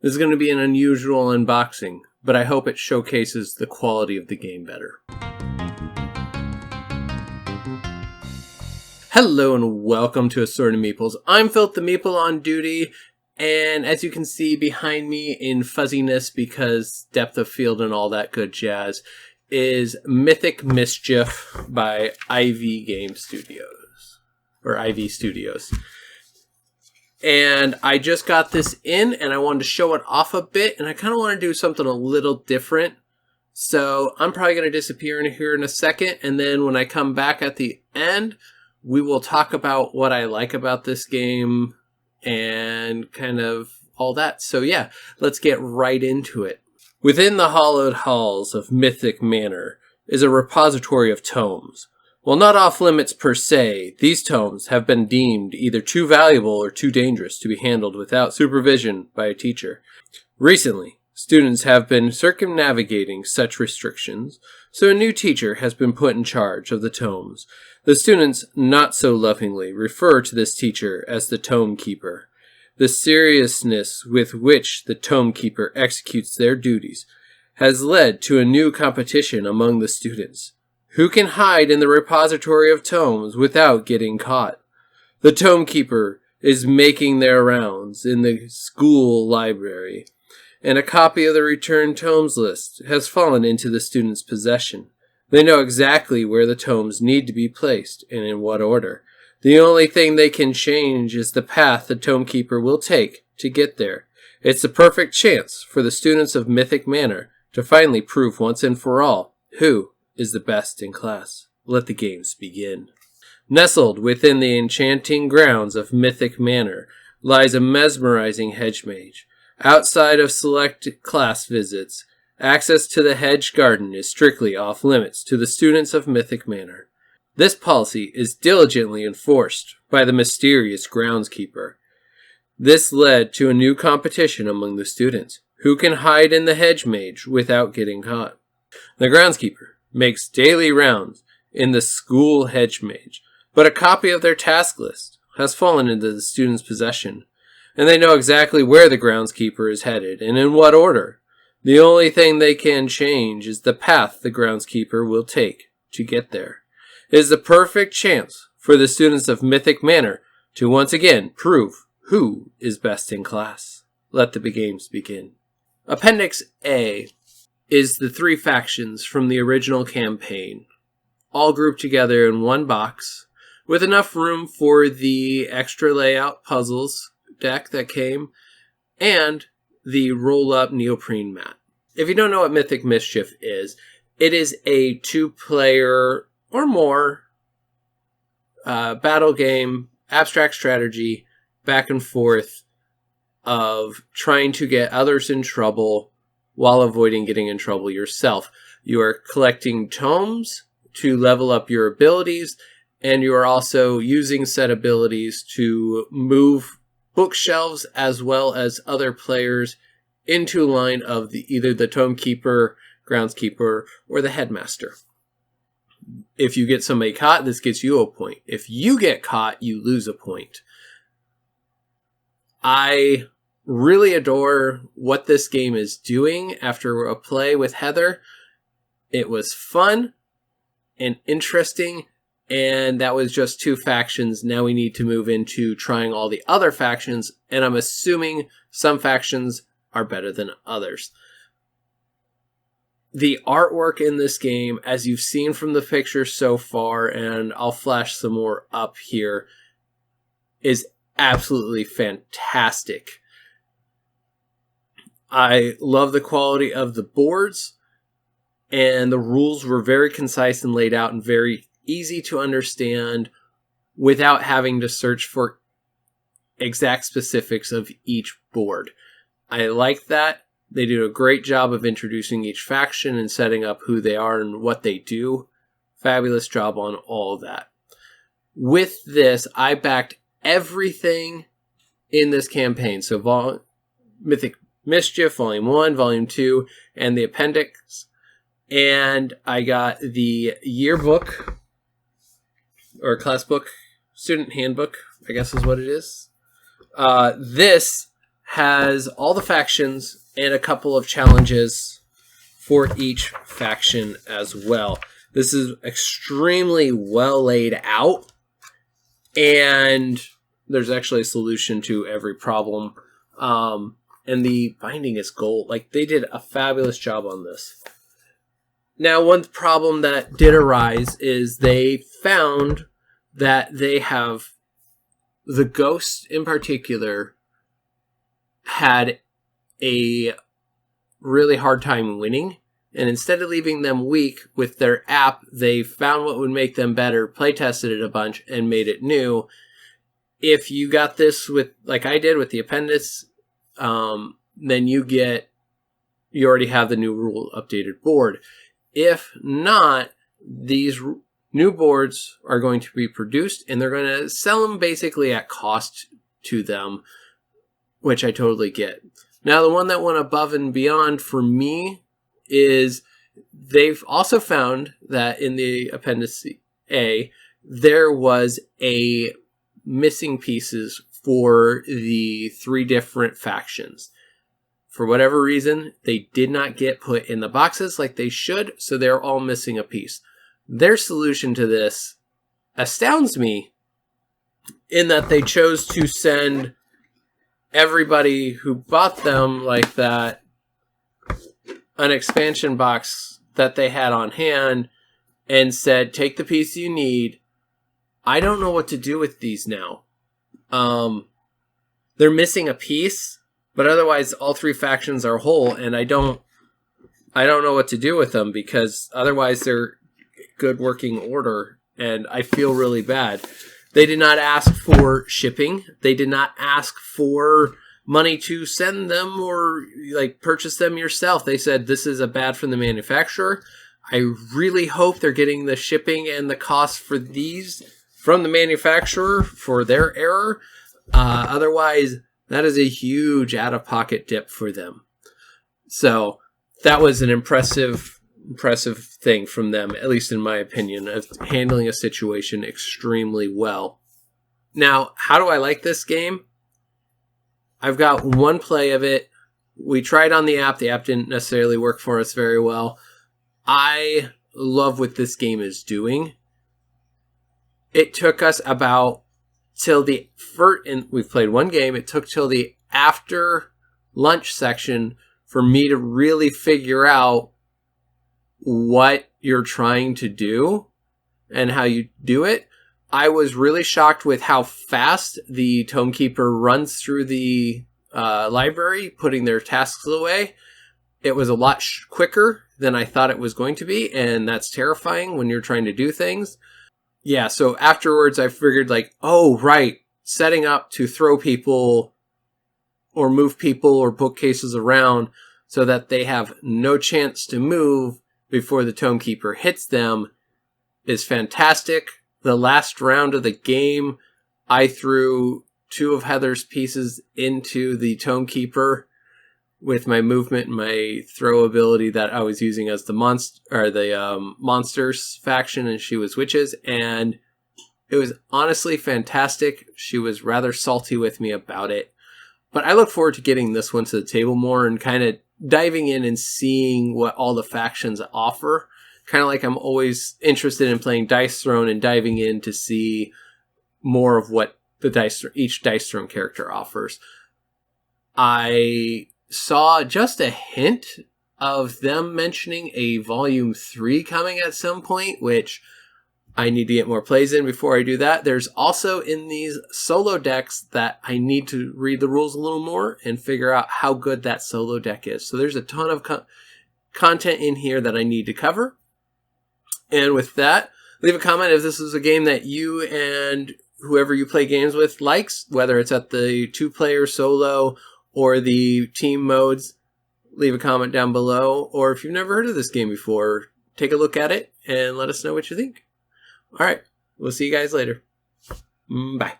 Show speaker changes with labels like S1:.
S1: This is going to be an unusual unboxing, but I hope it showcases the quality of the game better. Hello and welcome to Assorted Meeples. I'm Phillip the Meeple on duty, and as you can see behind me in fuzziness because depth of field and all that good jazz is Mythic Mischief by IV Studios. And I just got this in and I wanted to show it off a bit, and I kind of want to do something a little different. So I'm probably going to disappear in here in a second, and then when I come back at the end, we will talk about what I like about this game and kind of all that. So yeah, let's get right into it. Within the hallowed halls of Mythic Manor is a repository of tomes. While not off limits per se, these tomes have been deemed either too valuable or too dangerous to be handled without supervision by a teacher. Recently, students have been circumnavigating such restrictions, so a new teacher has been put in charge of the tomes. The students not so lovingly refer to this teacher as the Tome Keeper. The seriousness with which the Tome Keeper executes their duties has led to a new competition among the students. Who can hide in the repository of tomes without getting caught? The Tome Keeper is making their rounds in the school library, and a copy of the returned tomes list has fallen into the students' possession. They know exactly where the tomes need to be placed and in what order. The only thing they can change is the path the Tome Keeper will take to get there. It's the perfect chance for the students of Mythic Manor to finally prove once and for all who is the best in class. Let the games begin. Nestled within the enchanting grounds of Mythic Manor lies a mesmerizing hedge mage. Outside of select class visits, access to the hedge garden is strictly off limits to the students of Mythic Manor. This policy is diligently enforced by the mysterious groundskeeper. This led to a new competition among the students. Who can hide in the hedge mage without getting caught? The groundskeeper makes daily rounds in the school hedge mage, but a copy of their task list has fallen into the students' possession, and they know exactly where the groundskeeper is headed and in what order. The only thing they can change is the path the groundskeeper will take to get there. It is the perfect chance for the students of Mythic Manor to once again prove who is best in class. Let the games begin. Appendix A is the 3 factions from the original campaign, all grouped together in one box, with enough room for the extra layout puzzles deck that came, and the roll-up neoprene mat. If you don't know what Mythic Mischief is, it is a 2-player or more battle game, abstract strategy, back and forth of trying to get others in trouble while avoiding getting in trouble yourself. You are collecting tomes to level up your abilities, and you are also using said abilities to move bookshelves as well as other players into line of either the Tome Keeper, Groundskeeper, or the Headmaster. If you get somebody caught, this gets you a point. If you get caught, you lose a point. I really adore what this game is doing after a play with Heather. It was fun and interesting, and that was just 2 factions. Now we need to move into trying all the other factions, and I'm assuming some factions are better than others. The artwork in this game, as you've seen from the pictures so far, and I'll flash some more up here, is absolutely fantastic. I love the quality of the boards, and the rules were very concise and laid out and very easy to understand without having to search for exact specifics of each board. I like that. They do a great job of introducing each faction and setting up who they are and what they do. Fabulous job on all of that. With this, I backed everything in this campaign. So Mythic Mischief, Volume 1, Volume 2, and the appendix. And I got the yearbook, or class book, student handbook, I guess is what it is. This has all the factions and a couple of challenges for each faction as well. This is extremely well laid out, and there's actually a solution to every problem. And the binding is gold. Like, they did a fabulous job on this. Now, one problem that did arise is they found that they have, the ghosts in particular, had a really hard time winning. And instead of leaving them weak with their app, they found what would make them better, play tested it a bunch, and made it new. If you got this with, like I did with the Appendix, then you already have the new rule updated board. If not, these new boards are going to be produced, and they're going to sell them basically at cost to them, which I totally get. Now, the one that went above and beyond for me is they've also found that in the Appendix A, there was a missing pieces for the 3 different factions. For whatever reason, they did not get put in the boxes like they should, so they're all missing a piece. Their solution to this astounds me in that they chose to send everybody who bought them like that an expansion box that they had on hand and said, take the piece you need. I don't know what to do with these now. They're missing a piece, but otherwise all 3 factions are whole, and I don't know what to do with them, because otherwise they're good working order, and I feel really bad. They did not ask for shipping. They did not ask for money to send them or like purchase them yourself. They said this is a bad from the manufacturer. I really hope they're getting the shipping and the cost for these from the manufacturer for their error. Otherwise, that is a huge out-of-pocket dip for them. So that was an impressive thing from them, at least in my opinion, of handling a situation extremely well. Now, how do I like this game? I've got one play of it. We tried on the app. The app didn't necessarily work for us very well. I love what this game is doing. It took us about till the first, and we've played one game, it took till the after lunch section for me to really figure out what you're trying to do and how you do it. I was really shocked with how fast the Tomekeeper runs through the library, putting their tasks away. It was a lot quicker than I thought it was going to be, and that's terrifying when you're trying to do things. Yeah, so afterwards I figured like, oh, right, setting up to throw people or move people or bookcases around so that they have no chance to move before the Tomekeeper hits them is fantastic. The last round of the game, I threw 2 of Heather's pieces into the Tomekeeper with my movement and my throw ability that I was using as the monsters faction, and she was witches, and it was honestly fantastic. She was rather salty with me about it, but I look forward to getting this one to the table more and kind of diving in and seeing what all the factions offer. Kind of like I'm always interested in playing Dice Throne and diving in to see more of what each Dice Throne character offers. I saw just a hint of them mentioning a Volume 3 coming at some point, which I need to get more plays in before I do that. There's also in these solo decks that I need to read the rules a little more and figure out how good that solo deck is. So there's a ton of content in here that I need to cover. And with that, leave a comment if this is a game that you and whoever you play games with likes, whether it's at the 2-player solo or the team modes. Leave a comment down below. Or if you've never heard of this game before, take a look at it and let us know what you think. All right, we'll see you guys later. Bye.